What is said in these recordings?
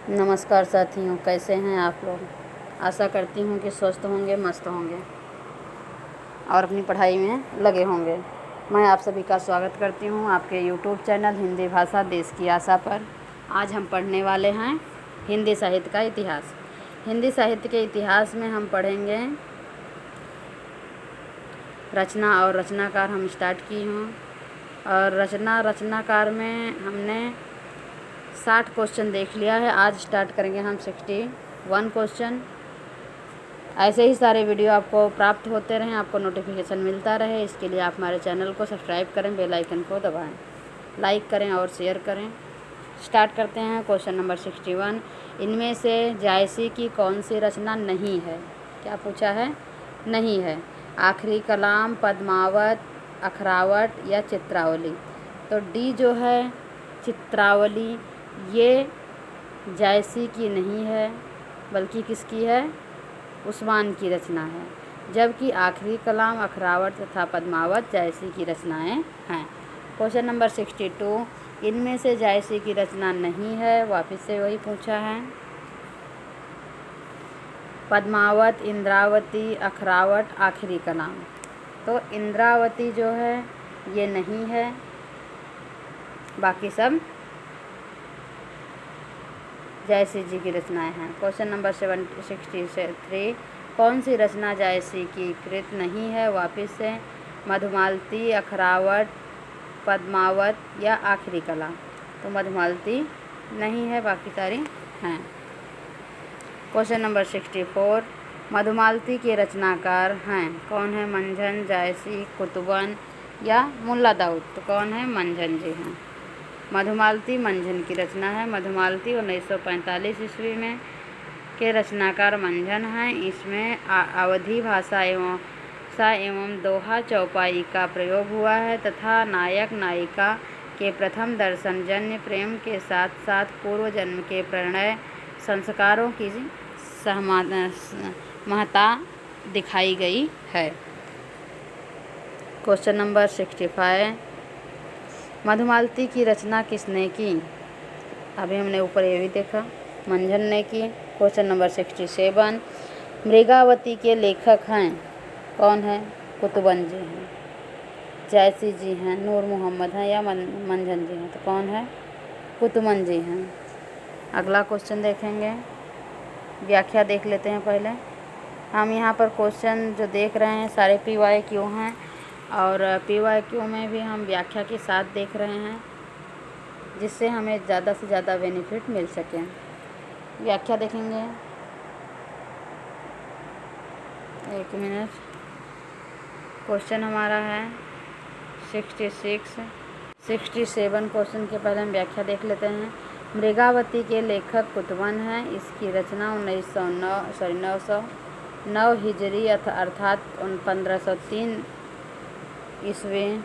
नमस्कार साथियों, कैसे हैं आप लोग। आशा करती हूँ कि स्वस्थ होंगे, मस्त होंगे और अपनी पढ़ाई में लगे होंगे। मैं आप सभी का स्वागत करती हूँ आपके यूट्यूब चैनल हिंदी भाषा देश की आशा पर। आज हम पढ़ने वाले हैं हिंदी साहित्य का इतिहास। हिंदी साहित्य के इतिहास में हम पढ़ेंगे रचना और रचनाकार हम स्टार्ट की हूँ, और रचनाकार में हमने 60 क्वेश्चन देख लिया है। आज स्टार्ट करेंगे हम 61 क्वेश्चन। ऐसे ही सारे वीडियो आपको प्राप्त होते रहें, आपको नोटिफिकेशन मिलता रहे, इसके लिए आप हमारे चैनल को सब्सक्राइब करें, बेल आइकन को दबाएं, लाइक करें और शेयर करें। स्टार्ट करते हैं क्वेश्चन नंबर 61। इनमें से जायसी की कौन सी रचना नहीं है। क्या पूछा है? नहीं है। आखिरी कलाम, पद्मावत, अखरावट या चित्रावली। तो डी जो है चित्रावली, ये जायसी की नहीं है, बल्कि किसकी है? उस्मान की रचना है। जबकि आखिरी कलाम, अखरावट तथा पद्मावत जायसी की रचनाएं हैं। Question number 62। इनमें से जायसी की रचना नहीं है, वापस से वही पूछा है। पद्मावत, इंद्रावती, अखरावट, आखिरी कलाम। तो इंद्रावती जो है ये नहीं है, बाकी सब जायसी जी की रचनाएं हैं। Question number 63। कौन सी रचना जायसी की कृत नहीं है, वापस से? मधुमालती, अखरावट, पद्मावत या आखिरी कलाम। तो मधुमालती नहीं है, बाकी सारी हैं। Question number 64। मधुमालती के रचनाकार हैं कौन है? मंझन, जायसी, कुतुबन या मुल्ला दाऊद। तो कौन है? मंझन जी हैं। मधुमालती मंझन की रचना है। मधुमालती 1945 ईस्वी में के रचनाकार मंझन हैं। इसमें अवधी भाषा एवं दोहा चौपाई का प्रयोग हुआ है तथा नायक नायिका के प्रथम दर्शन जन्य प्रेम के साथ साथ पूर्व जन्म के प्रणय संस्कारों की महत्ता दिखाई गई है। Question number 65। मधुमालती की रचना किसने की? अभी हमने ऊपर ये भी देखा, मंझन ने की। Question number 67। मृगावती के लेखक हैं कौन है? कुतुबन जी हैं, जायसी जी हैं, नूर मोहम्मद हैं या मंझन जी हैं। तो कौन है? कुतुबन जी हैं। अगला क्वेश्चन देखेंगे, व्याख्या देख लेते हैं पहले। हम यहाँ पर क्वेश्चन जो देख रहे हैं सारे PYQ हैं, और PYQ में भी हम व्याख्या के साथ देख रहे हैं, जिससे हमें ज़्यादा से ज़्यादा बेनिफिट मिल सके। व्याख्या देखेंगे, एक मिनट। क्वेश्चन हमारा है 66, 67 क्वेश्चन के पहले हम व्याख्या देख लेते हैं। मृगावती के लेखक कुतुबन हैं। इसकी रचना 909 हिजरी अर्थात 1503 ईस्वी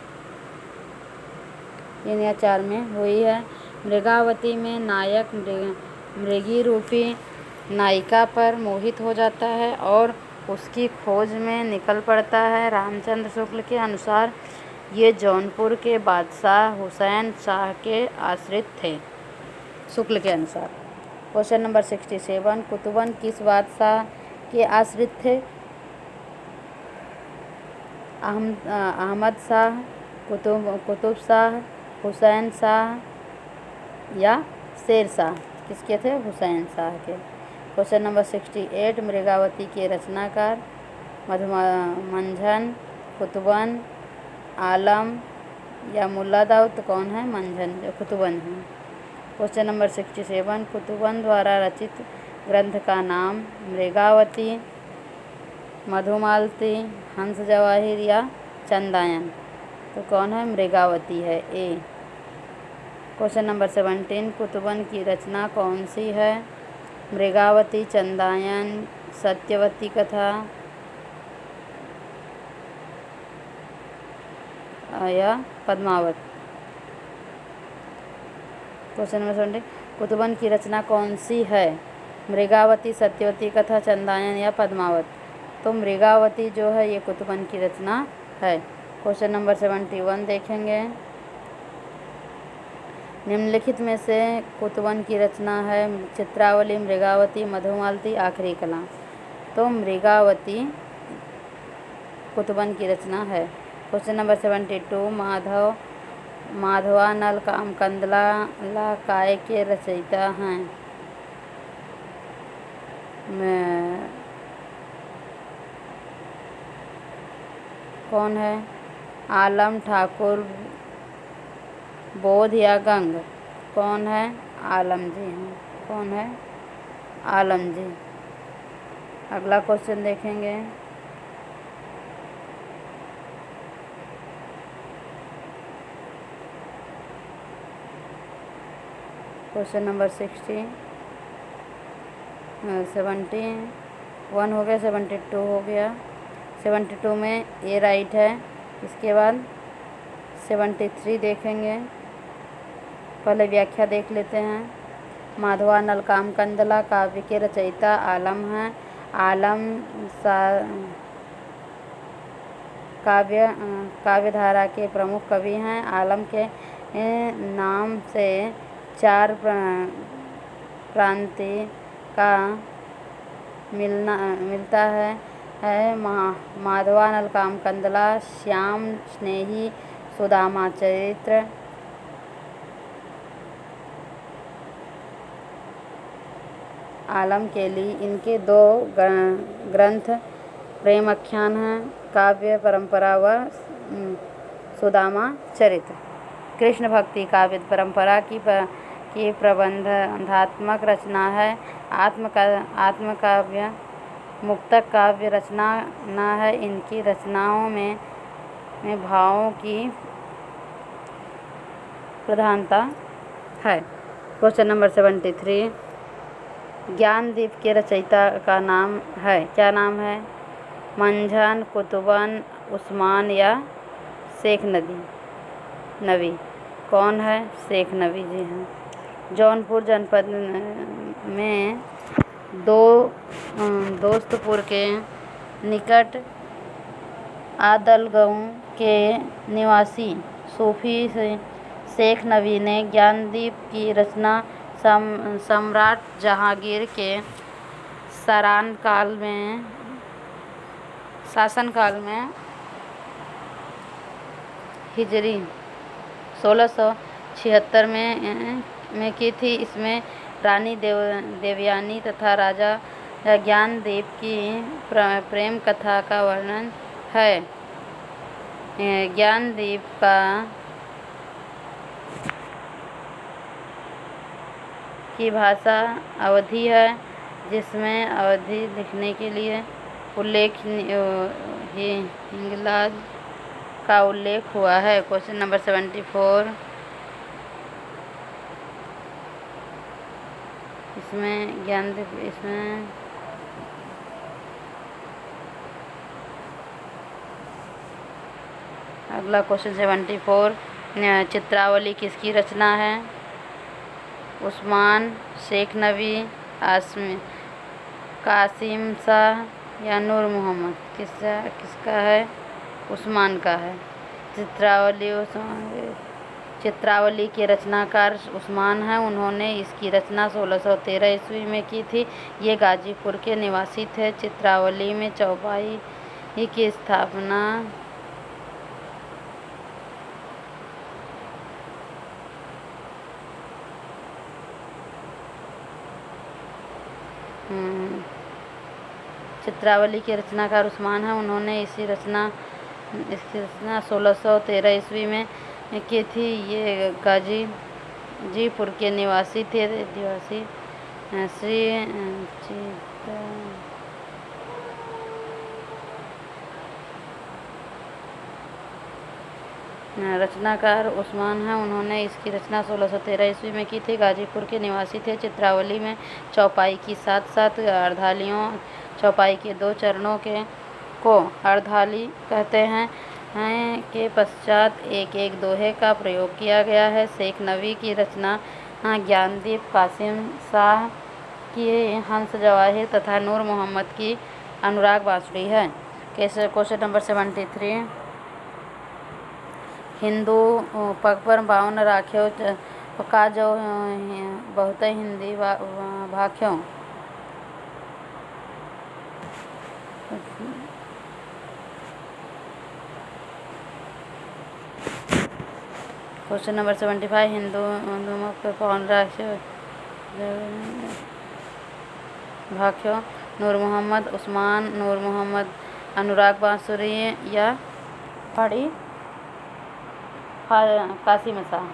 3 या 4 में हुई है। मृगावती में नायक मृगी रूपी नायिका पर मोहित हो जाता है और उसकी खोज में निकल पड़ता है। रामचंद्र शुक्ल के अनुसार ये जौनपुर के बादशाह हुसैन शाह के आश्रित थे। शुक्ल के अनुसार। Question number 67। कुतुबन किस बादशाह के आश्रित थे? अहमद शाह, कुतुब शाह, हुसैन शाह या शेर शाह। किसके थे? हुसैन शाह के। Question number 68। मृगावती के रचनाकार मंझन, कुतुबन, आलम या मुल्ला दाऊद। तो कौन है? मंझन, कुतुबन है। Question number 67। कुतुबन द्वारा रचित ग्रंथ का नाम? मृगावती, मधुमालती, हंस जवाहिर या चंदायन। तो कौन है? मृगावती है, ए। Question number 17। कुतुबन की रचना कौन सी है? मृगावती, चंदायन, सत्यवती कथा या पद्मावत। Question number 20। कुतुबन की रचना कौन सी है? मृगावती, सत्यवती कथा, चंदायन या पद्मावत। तो मृगावती जो है ये कुतुबन की रचना है। क्वेश्चन नंबर 71 देखेंगे। निम्नलिखित में से कुतवन की रचना है? चित्रावली, मृगावती, मधुमालती, आखिरी कलाम। तो मृगावती कुतवन की रचना है। क्वेश्चन नंबर 72, माधवानल कामकंदला काय के रचयिता हैं? कौन है? आलम, ठाकुर, बोध या गंग? कौन है? आलम जी हैं। कौन है? आलम जी। अगला क्वेश्चन देखेंगे। क्वेश्चन नंबर 71 हो गया, 72 हो गया। 72 में ए राइट है। इसके बाद 73 देखेंगे। पहले व्याख्या देख लेते हैं। माधवानल कामकंदला काव्य के रचयिता आलम हैं। आलम काव्यधारा के प्रमुख कवि हैं। आलम के नाम से 4 प्रांति का मिलता है। माधवानल कामकंदला, श्याम स्नेही, सुदामा चरित्र, आलम के लिए इनके 2 ग्रंथ प्रेमाख्यान हैं, काव्य परंपरा व सुदामा चरित्र। कृष्ण भक्ति काव्य परंपरा की प्रबंधात्मक रचना है। आत्मकाव्य मुक्तक काव्य रचना न है। इनकी रचनाओं में भावों की प्रधानता है। क्वेश्चन नंबर 73, ज्ञानदीप के रचयिता का नाम है? क्या नाम है? मंझन, कुतुबन, उस्मान या शेख नबी? कौन है? शेख नबी जी हैं। जौनपुर जनपद में दोस्तपुर के निकट आदलगांव के निवासी सूफी शेख नबी ने ज्ञानदीप की रचना सम्राट जहांगीर के शासनकाल में हिजरी 1676 में की थी। इसमें रानी देवयानी तथा राजा ज्ञानदेव की प्रेम कथा का वर्णन है। ज्ञानदेव की भाषा अवधी है, जिसमें अवधी लिखने के लिए हिंगलाज का उल्लेख हुआ है। क्वेश्चन नंबर 74, इसमें ज्ञानदीप अगला क्वेश्चन 74, चित्रावली किसकी रचना है? उस्मान, शेख नबी, कासिम शाह या नूर मोहम्मद? किसका है? उस्मान का है। चित्रावली के रचनाकार उस्मान हैं। उन्होंने इसकी रचना 1613 ईस्वी में की थी। ये गाजीपुर के निवासी थे। चित्रावली में चौपाई की स्थापना चित्रावली के रचनाकार उस्मान हैं। उन्होंने इसकी रचना 1613 ईस्वी में की थी। ये गाजीपुर के निवासी थे। रचनाकार उस्मान हैं। उन्होंने इसकी रचना 1613 ईस्वी में की थी। गाजीपुर के निवासी थे। चित्रावली में चौपाई की साथ चौपाई के 2 चरणों को अर्धाली कहते हैं के पश्चात एक दोहे का प्रयोग किया गया है। शेख नबी की रचना ज्ञानदीप, कासिम शाह की हंस जवाहिर तथा नूर मोहम्मद की अनुराग बांसुरी है। क्वेश्चन नंबर 73, हिंदू पग पर 52 राख्यो का जो बहुत हिंदी भाख्यों। क्वेश्चन नंबर 75 हिंदू मुख्य कौन राष्ट्र भाख्यों। नूर मोहम्मद, उस्मान, नूर मोहम्मद, अनुराग बांसुरी या पढ़ी कासिम शाह,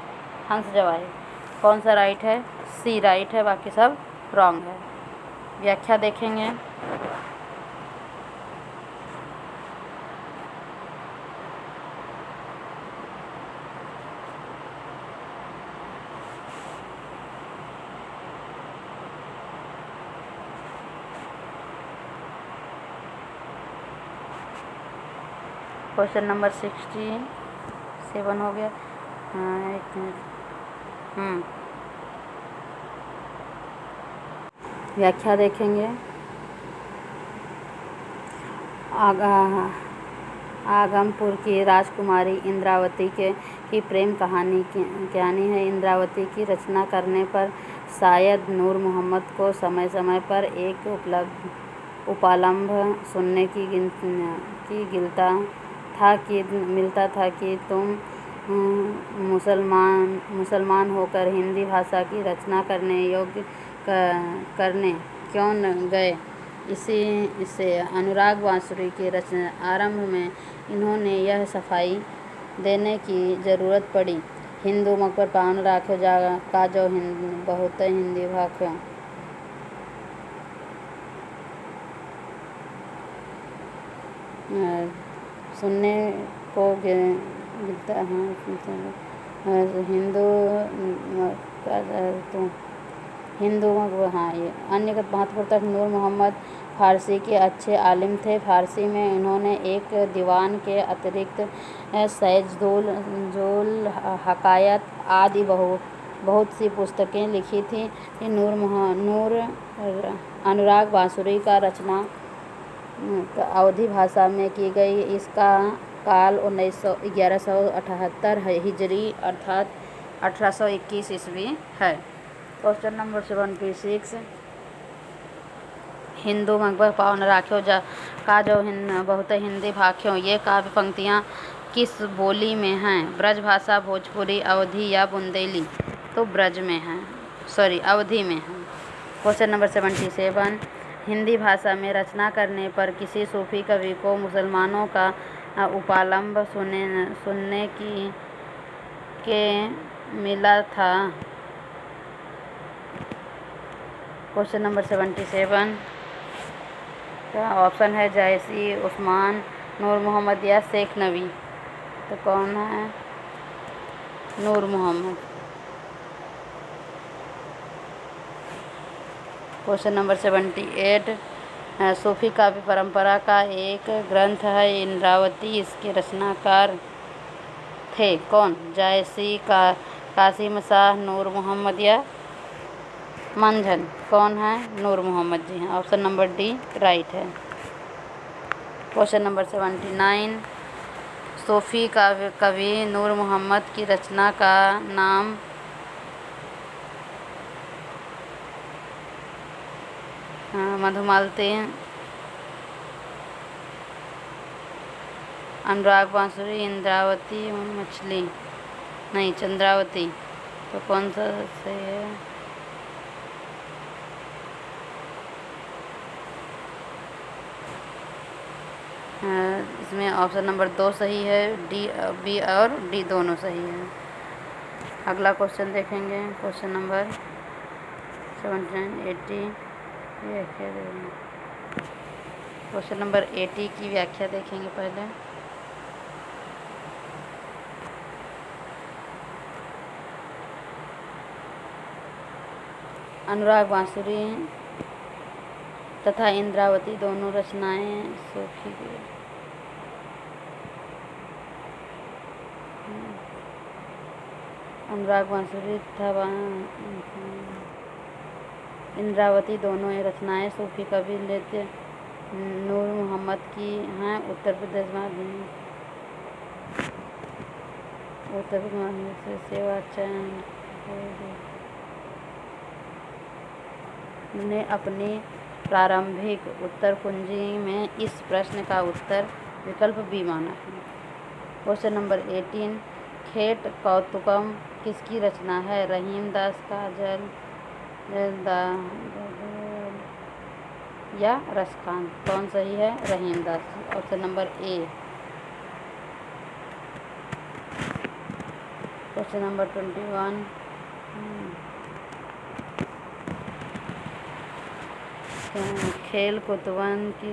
हंस जवाही। कौन सा राइट है? सी राइट है, बाकी सब रॉन्ग है। व्याख्या देखेंगे। क्वेश्चन नंबर 67 हो गया। हाँ, एक मिनट। व्याख्या देखेंगे। आगमपुर की राजकुमारी इंद्रावती की प्रेम कहानी है। इंद्रावती की रचना करने पर शायद नूर मोहम्मद को समय समय पर एक उपालंभ सुनने की मिलता था कि तुम मुसलमान होकर हिंदी भाषा की रचना करने क्यों न गए। इससे अनुराग बांसुरी की रचना आरंभ में इन्होंने यह सफाई देने की ज़रूरत पड़ी, हिंदू मकबर पावन राख्यो का जो बहुत हिंदी भाख्यों। सुनने को मिलता है हिंदू हाँ। ये अन्यगत महत्वपूर्ण तथ्य। नूर मोहम्मद फ़ारसी के अच्छे आलिम थे। फ़ारसी में इन्होंने एक दीवान के अतिरिक्त सैजुल हकायत आदि बहुत सी पुस्तकें लिखी थी। अनुराग बांसुरी का रचना अवधी भाषा में की गई। इसका काल 1178 हिजरी अर्थात 1821 ईस्वी है। क्वेश्चन नंबर 76 हिंदू मकबर पावन राख्यो का जो बहुत हिंदी भाख्यों। ये काव्य पंक्तियाँ किस बोली में हैं? ब्रज भाषा, भोजपुरी, अवधी या बुंदेली? तो ब्रज में हैं, अवधी में हैं। क्वेश्चन नंबर 77 हिंदी भाषा में रचना करने पर किसी सूफी कवि को मुसलमानों का उपालंब सुनने के मिला था? क्वेश्चन नंबर 77 का ऑप्शन है जायसी, उस्मान, नूर मोहम्मद या शेख नबी। तो कौन है? नूर मोहम्मद। क्वेश्चन नंबर 78 सूफी काव्य परंपरा का एक ग्रंथ है इंद्रावती, इसके रचनाकार थे कौन? जायसी, कासिम शाह, नूर मोहम्मद या मंझन? कौन है? नूर मोहम्मद जी हैं। ऑप्शन नंबर डी राइट है। क्वेश्चन नंबर 79 सूफी कवि नूर मोहम्मद की रचना का नाम मधुमालती, अनुराग बांसुरी, इंद्रावती, मछली नहीं, चंद्रावती। तो कौन सा सही है? इसमें ऑप्शन नंबर 2 सही है, डी, बी और डी दोनों सही है। अगला क्वेश्चन देखेंगे। क्वेश्चन नंबर 79 80 क्वेश्चन नंबर 80 की व्याख्या देखेंगे पहले। अनुराग बांसुरी तथा इंद्रावती दोनों रचनाएं सूफी की। अनुराग बांसुरी तथा इंद्रावती दोनों रचनाएं सूफी कवि नृत्य नूर मोहम्मद की हैं। उत्तर प्रदेश में सेवा चयन ने अपनी प्रारंभिक उत्तर कुंजी में इस प्रश्न का उत्तर विकल्प बी माना है। क्वेश्चन नंबर 18, खेट कौतुकम किसकी रचना है? रहीम दास, काजल या रसखान? कौन सही है? Rahim Das. Option number A. Question number 21, खेल कुतवन की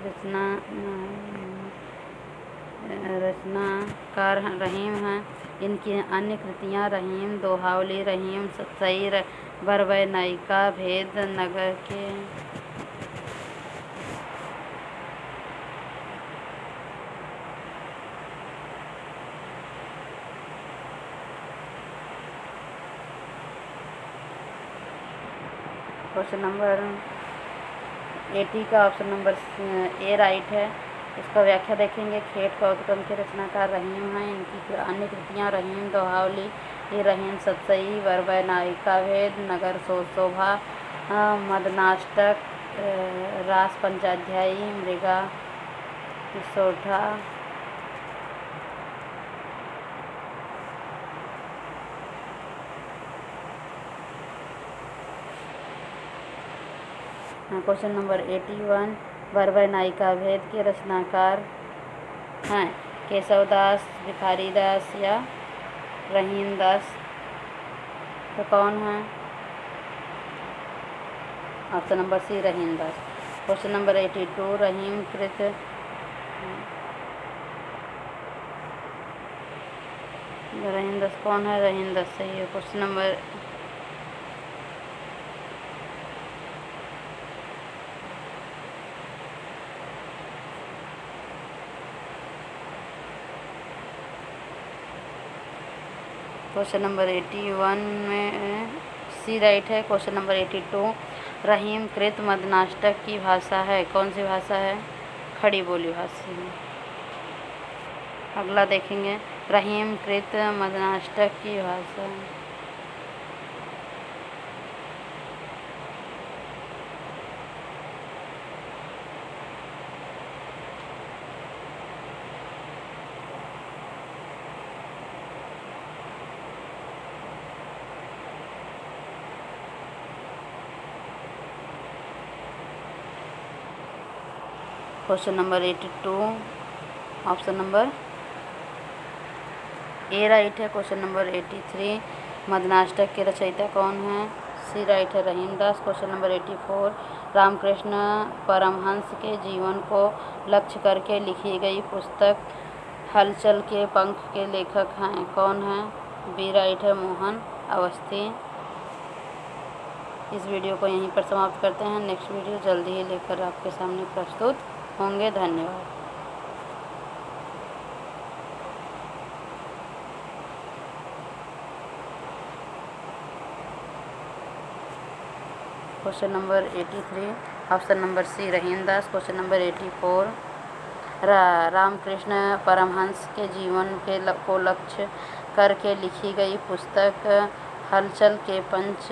रचनाकार रहीम हैं। इनकी अन्य कृतियाँ रहीम दोहावली, रहीम सईर, बरवै नायिका, भेद नगर के। क्वेश्चन नंबर 80 का ऑप्शन नंबर ए राइट है। इसका व्याख्या देखेंगे। खेट कौतुकम के रचनाकार रहीम हैं। इनकी अन्य कृतियाँ रहीम दोहावली, रहीम सतसई, बरवै नायिका, भेद नगर शोभा, मदनाष्टक, रास पंचाध्यायी, मृगा सोठा। क्वेश्चन नंबर 81, बरवै नायिका भेद के रचनाकार हैं केशवदास, भिखारीदास या रहीम दास? तो कौन है? Option number C, Rahim Das. Question number 82, रहीम कृत रहीम दास कौन है? रहीम दास सही है। क्वेश्चन नंबर क्वेश्चन नंबर 81 में सी राइट है। क्वेश्चन नंबर 82, रहीम कृत मदनाष्टक की भाषा है? कौन सी भाषा है? खड़ी बोली भाषा है। अगला देखेंगे, रहीम कृत मदनाष्टक की भाषा। क्वेश्चन नंबर 82 ऑप्शन नंबर ए राइट है। क्वेश्चन नंबर 83, मदनाष्टक के रचयिता कौन है? सी राइट है, रहीम दास। क्वेश्चन नंबर 84, रामकृष्ण परमहंस के जीवन को लक्ष्य करके लिखी गई पुस्तक हलचल के पंख के लेखक हैं? कौन है? बी राइट है, मोहन अवस्थी। इस वीडियो को यहीं पर समाप्त करते हैं। नेक्स्ट वीडियो जल्दी ही लेकर आपके सामने प्रस्तुत होंगे। धन्यवाद। Question number 83 option number C, Rahim Das. Question number 84, Ramakrishna Paramahamsa के जीवन को लक्ष्य करके लिखी गई पुस्तक हलचल के पंच।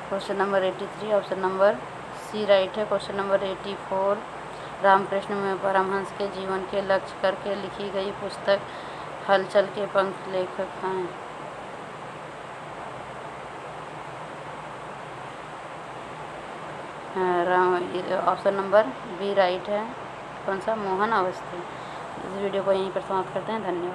Question number 83 option number C right है। क्वेश्चन नंबर 84, रामकृष्ण में परमहंस के जीवन के लक्ष्य करके लिखी गई पुस्तक हलचल के पंख लेखक हैं? ऑप्शन नंबर बी राइट है। कौन सा? मोहन अवस्थी। इस वीडियो को यहीं पर समाप्त करते हैं। धन्यवाद।